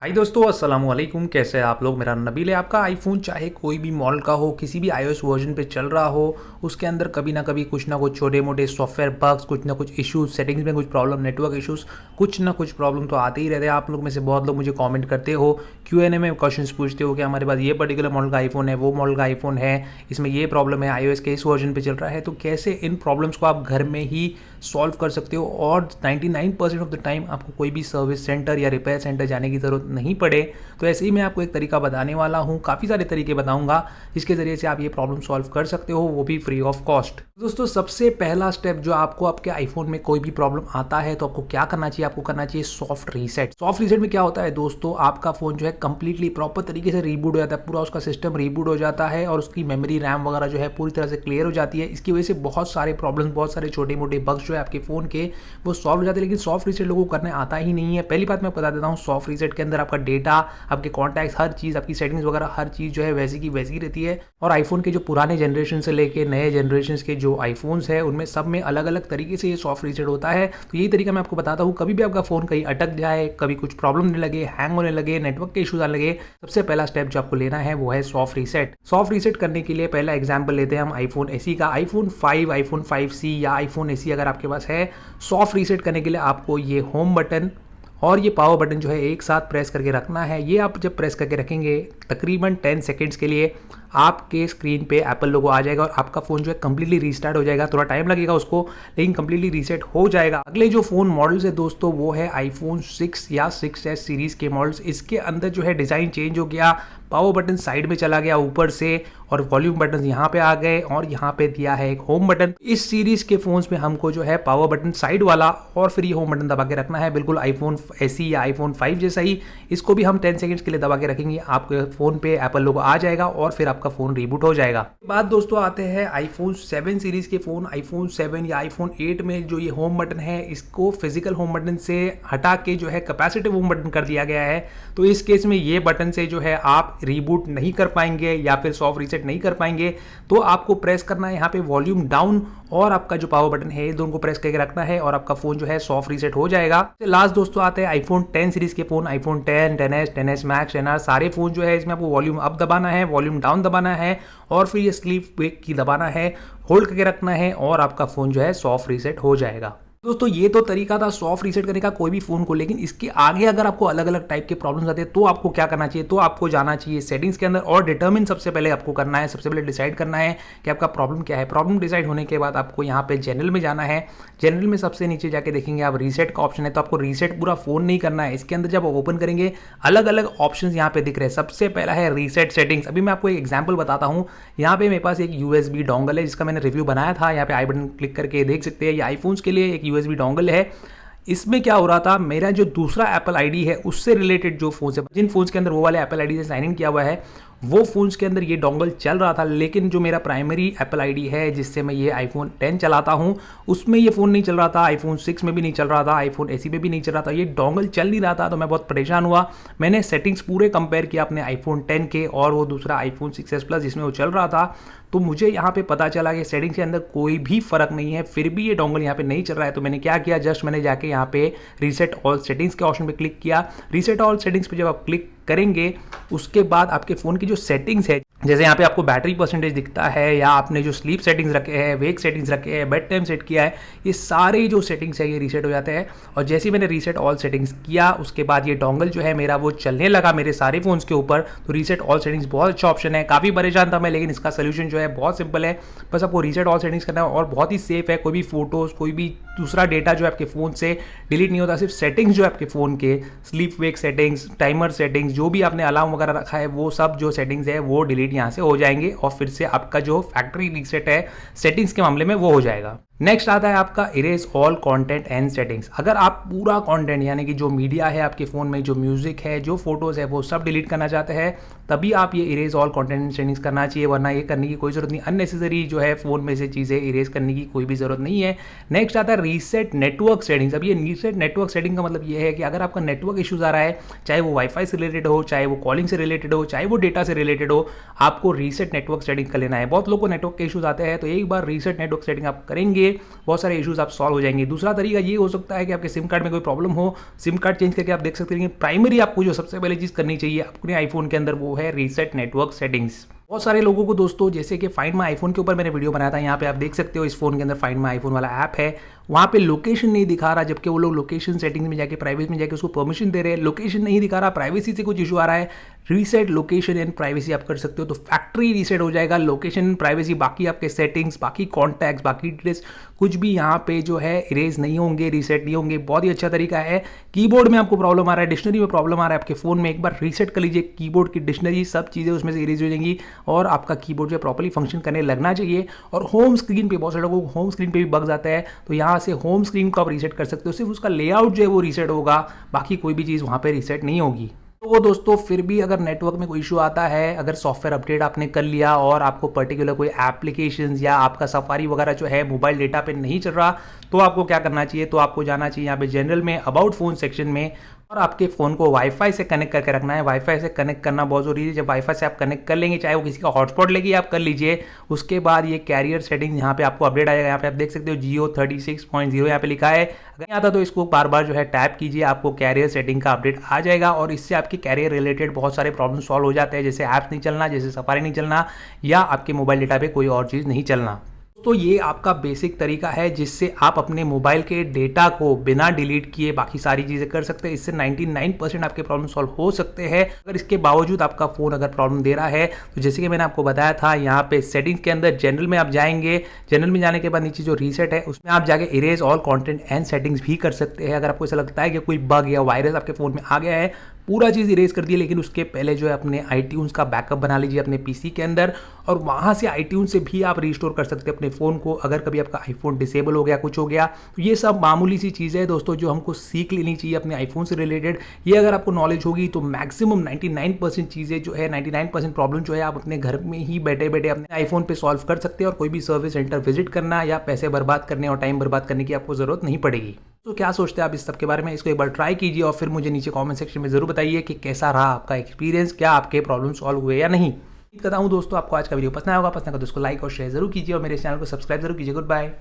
हाय दोस्तों, अस्सलाम वालेकुम। कैसे हैं आप लोग? मेरा नाम नबील है। आपका आईफोन चाहे कोई भी मॉडल का हो, किसी भी आईओएस वर्जन पे चल रहा हो, उसके अंदर कभी ना कभी कुछ ना कुछ छोटे मोटे सॉफ्टवेयर बग्स, कुछ ना कुछ इश्यूज, सेटिंग्स में कुछ प्रॉब्लम, नेटवर्क इश्यूज, कुछ ना कुछ प्रॉब्लम तो आते ही रहते हैं। आप लोग में से बहुत लोग मुझे कमेंट करते हो, क्यूएनए में क्वेश्चंस पूछते हो कि हमारे पास ये पर्टिकुलर मॉडल का आईफोन है, वो मॉडल का आईफोन है, इसमें ये प्रॉब्लम है, आईओएस के इस वर्जन पे चल रहा है। तो कैसे इन प्रॉब्लम्स को आप घर में ही सॉल्व कर सकते हो और 99% ऑफ द टाइम आपको कोई भी सर्विस सेंटर या रिपेयर सेंटर जाने की ज़रूरत नहीं पड़े। तो ऐसे ही मैं आपको एक तरीका बताने वाला हूँ, काफ़ी सारे तरीके बताऊंगा जिसके ज़रिए से आप ये प्रॉब्लम सॉल्व कर सकते हो, वो भी फ्री ऑफ कॉस्ट। दोस्तों, सबसे पहला स्टेप जो आपको आपके आईफोन में कोई भी प्रॉब्लम आता है तो आपको क्या करना चाहिए? आपको करना चाहिए सॉफ्ट रीसेट। सॉफ्ट रीसेट में क्या होता है दोस्तों, आपका फ़ोन जो है कंप्लीटली प्रॉपर तरीके से रीबूट हो जाता है, पूरा उसका सिस्टम रीबूट हो जाता है और उसकी मेमोरी रैम वगैरह जो है पूरी तरह से क्लियर हो जाती है। इसकी वजह से बहुत सारे प्रॉब्लम्स, बहुत सारे छोटे मोटे बग्स जो है आपके फ़ोन के वो सॉल्व हो जाते हैं। लेकिन सॉफ्ट रीसेट लोगों को करने आता ही नहीं है। पहली बात मैं बता देता हूँ, सॉफ्ट रीसेट के अंदर आपका डेटा, आपके कॉन्टैक्ट्स, हर चीज़, आपकी सेटिंग्स वगैरह हर चीज़ जो है वैसी की वैसी रहती है। और आईफोन के जो पुराने जनरेशन से लेके नए जनरेशन के जो आईफोन्स है उनमें सब में अलग अलग तरीके से ये सॉफ्ट रीसेट होता है। तो यही तरीका मैं आपको बताता हूँ। कभी भी आपका फ़ोन कहीं अटक जाए, कभी कुछ प्रॉब्लम होने लगे, हैंग होने लगे, नेटवर्क के इशूज आने लगे, सबसे पहला स्टेप जो आपको लेना है वो है सॉफ्ट रीसेट। सॉफ्ट रीसेट करने के लिए पहला एग्जाम्पल लेते हैं हम आईफोन एसई का। आईफोन 5, आईफोन 5C या आईफोन एसई अगर आपके पास है, सॉफ्ट रीसेट करने के लिए आपको ये होम बटन और ये पावर बटन जो है एक साथ प्रेस करके रखना है। ये आप जब प्रेस करके रखेंगे तकरीबन 10 सेकेंड्स के लिए आपके स्क्रीन पे एप्पल लोगो आ जाएगा और आपका फ़ोन जो है कम्प्लीटली रीस्टार्ट हो जाएगा। थोड़ा टाइम लगेगा उसको, लेकिन कम्प्लीटली रीसेट हो जाएगा। अगले जो फ़ोन मॉडल्स है दोस्तों वो है आईफोन 6 या 6s सीरीज़ के मॉडल्स। इसके अंदर जो है डिज़ाइन चेंज हो गया, पावर बटन साइड में चला गया ऊपर से और वॉल्यूम बटन यहाँ पे आ गए और यहाँ पे दिया है एक होम बटन। इस सीरीज़ के फ़ोन्स में हमको जो है पावर बटन साइड वाला और फिर ये होम बटन दबा के रखना है, बिल्कुल आईफोन एसई या आईफोन 5 जैसा ही। इसको भी हम 10 सेकंड्स के लिए दबा के रखेंगे, आपके फ़ोन पे एप्पल लोगो आ जाएगा और फिर आपका फ़ोन रीबूट हो जाएगा। बाद दोस्तों आते हैं आईफोन 7 सीरीज़ के फ़ोन। आईफोन 7 या आईफोन 8 में जो ये होम बटन है इसको फिजिकल होम बटन से हटा के जो है कैपेसिटिव होम बटन कर दिया गया है। तो इस केस में ये बटन से जो है आप रीबूट नहीं कर पाएंगे या फिर सॉफ्ट रीसेट नहीं कर पाएंगे। तो आपको प्रेस करना है यहाँ पे वॉल्यूम डाउन और आपका जो पावर बटन है दोनों को प्रेस करके रखना है और आपका फ़ोन जो है सॉफ्ट रीसेट हो जाएगा। लास्ट दोस्तों आते हैं आईफोन 10 सीरीज़ के phone. IPhone 10, 10s, 10s max, 10R सारे फ़ोन जो है इसमें आपको वॉल्यूम अप दबाना है, वॉल्यूम डाउन दबाना है और फिर ये स्लीप वेक की दबाना है, होल्ड करके रखना है और आपका फ़ोन जो है सॉफ्ट रीसेट हो जाएगा। दोस्तों, ये तो तरीका था सॉफ्ट रीसेट करने का कोई भी फ़ोन को, लेकिन इसके आगे अगर आपको अलग अलग टाइप के प्रॉब्लम्स आते हैं तो आपको क्या करना चाहिए? तो आपको जाना चाहिए सेटिंग्स के अंदर और डिटर्मिन सबसे पहले आपको करना है, सबसे पहले डिसाइड करना है कि आपका प्रॉब्लम क्या है। प्रॉब्लम डिसाइड होने के बाद आपको यहाँ पे जनरल में जाना है। जनरल में सबसे नीचे जाके देखेंगे आप रीसेट का ऑप्शन है, तो आपको रीसेट पूरा फ़ोन नहीं करना है। इसके अंदर जब आप ओपन करेंगे अलग अलग ऑप्शन यहाँ पे दिख रहे हैं। सबसे पहला है रीसेट सेटिंग्स। अभी मैं आपको एक एग्जाम्पल बताता हूँ। यहाँ पे मेरे पास एक यूएसबी डोंगल है जिसका मैंने रिव्यू बनाया था, यहाँ पे आई बटन क्लिक करके देख सकते हैं। ये आईफोन्स के लिए एक यूएसबी डोंगल है। इसमें क्या हो रहा था, मेरा जो दूसरा एप्पल आईडी है उससे रिलेटेड जो फोन है, जिन फोन्स के अंदर वो वाले एप्पल आईडी से साइन इन किया हुआ है, वो फोन्स के अंदर ये डोंगल चल रहा था। लेकिन जो मेरा प्राइमरी एप्पल आईडी है जिससे मैं ये आईफोन 10 चलाता हूँ उसमें ये फ़ोन नहीं चल रहा था, आईफोन 6 में भी नहीं चल रहा था, आईफोन एसई में भी नहीं चल रहा था, ये डोंगल चल नहीं रहा था। तो मैं बहुत परेशान हुआ। मैंने सेटिंग्स पूरे कंपेयर किया अपने आईफोन 10 के और वो दूसरा आईफोन 6s प्लस जिसमें वो चल रहा था। तो मुझे यहाँ पे पता चला कि सेटिंग्स के अंदर कोई भी फर्क नहीं है, फिर भी ये डोंगल यहाँ पे नहीं चल रहा है। तो मैंने क्या किया, जस्ट मैंने जाके यहाँ पे रीसेट ऑल सेटिंग्स के ऑप्शन पे क्लिक किया। रीसेट ऑल सेटिंग्स पे जब आप क्लिक करेंगे उसके बाद आपके फ़ोन की जो सेटिंग्स है, जैसे यहाँ पे आपको बैटरी परसेंटेज दिखता है या आपने जो स्लीप सेटिंग्स रखे हैं, वेक सेटिंग्स रखे हैं, बेड टाइम सेट किया है, ये सारे जो सेटिंग्स है ये रीसेट हो जाते हैं। और जैसे ही मैंने रीसेट ऑल सेटिंग्स किया उसके बाद ये डोंगल जो है मेरा वो चलने लगा मेरे सारे फ़ोन्स के ऊपर। तो रीसेट ऑल सेटिंग्स बहुत अच्छा ऑप्शन है। काफ़ी परेशान था मैं, लेकिन इसका सोल्यूशन जो है बहुत सिंपल है। बस आपको रीसेट ऑल सेटिंग्स करना है और बहुत ही सेफ है। कोई भी फोटोज़, कोई भी दूसरा डेटा जो है आपके फ़ोन से डिलीट नहीं होता। सिर्फ सेटिंग्स जो है आपके फ़ोन के, sleep wake settings, timer settings, जो भी आपने अलार्म वगैरह रखा है वो सब जो सेटिंग्स है वो डिलीट यहाँ से हो जाएंगे और फिर से आपका जो फैक्ट्री रीसेट है सेटिंग्स के मामले में वो हो जाएगा। नेक्स्ट आता है आपका erase all content and settings. अगर आप पूरा कंटेंट यानी कि जो मीडिया है आपके फ़ोन में, जो म्यूजिक है, जो फोटोज़ है, वो सब डिलीट करना चाहते हैं तभी आप ये erase all content and settings करना चाहिए, वरना ये करने की कोई ज़रूरत नहीं। अननेसेसरी जो है फ़ोन में से चीज़ें इरेज करने की कोई भी ज़रूरत नहीं है। नेक्स्ट आता है रीसेट नेटवर्क सेटिंग्स। अब ये रीसेट नेटवर्क सेटिंग का मतलब ये है कि अगर आपका नेटवर्क इशूज़ आ रहा है, चाहे वो वाईफाई से रिलेटेड हो, चाहे वो कॉलिंग से रिलेटेड हो, चाहे वो डेटा से रिलेटेड हो, आपको रीसेट नेटवर्क सेटिंग कर लेना है। बहुत लोगों को नेटवर्क के इशूज़ आते हैं, तो एक बार रीसेट नेटवर्क सेटिंग आप करेंगे लिए बहुत सारे इश्यूज़ आप सॉल्व हो जाएंगे। दूसरा तरीका ये हो सकता है कि आपके सिम कार्ड में कोई प्रॉब्लम हो, सिम कार्ड चेंज करके आप देख सकते हैं कि प्राइमरी आपको जो सबसे पहले चीज़ करनी चाहिए अपने आईफोन के अंदर वो है रीसेट नेटवर्क सेटिंग्स। बहुत सारे लोगों को दोस्तों जैसे कि फाइंड माई आईफोन के ऊपर मैंने वीडियो बनाया था, यहाँ पे आप देख सकते हो इस फोन के अंदर फाइंड माई आईफोन वाला ऐप है, वहाँ पे लोकेशन नहीं दिखा रहा, जबकि वो लोग लोकेशन सेटिंग्स में जाके प्राइवेसी में जाके उसको परमिशन दे रहे हैं, लोकेशन नहीं दिखा रहा, प्राइवेसी से कुछ इशू आ रहा है। रीसेट लोकेशन एंड प्राइवेसी आप कर सकते हो तो फैक्ट्री रीसेट हो जाएगा, लोकेशन प्राइवेसी बाकी आपके सेटिंग्स बाकी कॉन्टैक्ट्स बाकी डिटेल्स कुछ भी यहाँ पे जो है इरेज नहीं होंगे, रीसेट नहीं होंगे। बहुत ही अच्छा तरीका है। कीबोर्ड में आपको प्रॉब्लम आ रहा है, डिक्शनरी में प्रॉब्लम आ रहा है आपके फोन में, एक बार रीसेट कर लीजिए कीबोर्ड की डिक्शनरी, सब चीज़ें उसमें से इरेज हो जाएंगी और आपका कीबोर्ड जो प्रॉपर्ली फंक्शन करने लगना चाहिए। और होम स्क्रीन पे बहुत सारे लोगों को होम स्क्रीन पे भी बग्स आता है, तो यहाँ से होम स्क्रीन को आप रीसेट कर सकते हो, सिर्फ उसका लेआउट जो है वो रीसेट होगा, बाकी कोई भी चीज़ वहाँ पे रीसेट नहीं होगी। तो वो दोस्तों फिर भी अगर नेटवर्क में कोई इशू आता है, अगर सॉफ्टवेयर अपडेट आपने कर लिया और आपको पर्टिकुलर कोई एप्लीकेशंस या आपका सफारी वगैरह जो है मोबाइल डेटा पे नहीं चल रहा, तो आपको क्या करना चाहिए, तो आपको जाना चाहिए यहाँ पे जनरल में अबाउट फोन सेक्शन में और आपके फ़ोन को वाईफाई से कनेक्ट करके रखना है। वाईफाई से कनेक्ट करना बहुत ज़रूरी है। जब वाईफाई से आप कनेक्ट कर लेंगे, चाहे वो किसी का हॉटस्पॉट लेके आप कर लीजिए, उसके बाद ये कैरियर सेटिंग्स यहाँ पे आपको अपडेट आएगा। यहाँ पे आप देख सकते हो जियो 36.0 यहाँ पे लिखा है, अगर नहीं आता तो इसको बार बार जो है टैप कीजिए, आपको कैरियर सेटिंग का अपडेट आ जाएगा और इससे आपके कैरियर रिलेटेड बहुत सारे प्रॉब्लम सॉल्व हो जाते हैं, जैसे ऐप्स नहीं चलना, जैसे सफारी नहीं चलना या आपके मोबाइल डेटा पे कोई और चीज़ नहीं चलना। तो ये आपका बेसिक तरीका है जिससे आप अपने मोबाइल के डेटा को बिना डिलीट किए बाकी सारी चीज़ें कर सकते हैं। इससे 99% आपके प्रॉब्लम सॉल्व हो सकते हैं। अगर इसके बावजूद आपका फ़ोन अगर प्रॉब्लम दे रहा है तो जैसे कि मैंने आपको बताया था, यहाँ पे सेटिंग्स के अंदर जनरल में आप जाएंगे, जनरल में जाने के बाद नीचे जो रीसेट है उसमें आप जाके erase all content and settings भी कर सकते हैं। अगर आपको ऐसा लगता है कि कोई बग या वायरस आपके फ़ोन में आ गया है, पूरा चीज़ इरेज कर दिए, लेकिन उसके पहले जो है अपने iTunes का बैकअप बना लीजिए अपने पीसी के अंदर और वहाँ से iTunes से भी आप रिस्टोर कर सकते हैं अपने फ़ोन को। अगर कभी आपका आईफोन डिसेबल हो गया, कुछ हो गया, तो ये सब मामूली सी चीज़ें हैं दोस्तों जो हमको सीख लेनी चाहिए अपने आईफोन से रिलेटेड। ये अगर आपको नॉलेज होगी तो मैक्सिमम 99% चीज़ें जो है 99% प्रॉब्लम जो है आप अपने घर में ही बैठे बैठे अपने आईफोन पे सॉल्व कर सकते हैं और कोई भी सर्विस सेंटर विजिट करना या पैसे बर्बाद करने और टाइम बर्बाद करने की आपको ज़रूरत नहीं पड़ेगी। तो क्या सोचते हैं आप इस सब के बारे में? इसको एक बार ट्राई कीजिए और फिर मुझे नीचे कमेंट सेक्शन में ज़रूर बताइए कि कैसा रहा आपका एक्सपीरियंस, क्या आपके प्रॉब्लम सॉल्व हुए या नहीं। उम्मीद करता हूँ दोस्तों आपको आज का वीडियो पसंद आया होगा। पसंद आया तो उसको लाइक और शेयर जरूर कीजिए और मेरे चैनल को सब्सक्राइब जरूर कीजिए। Good bye.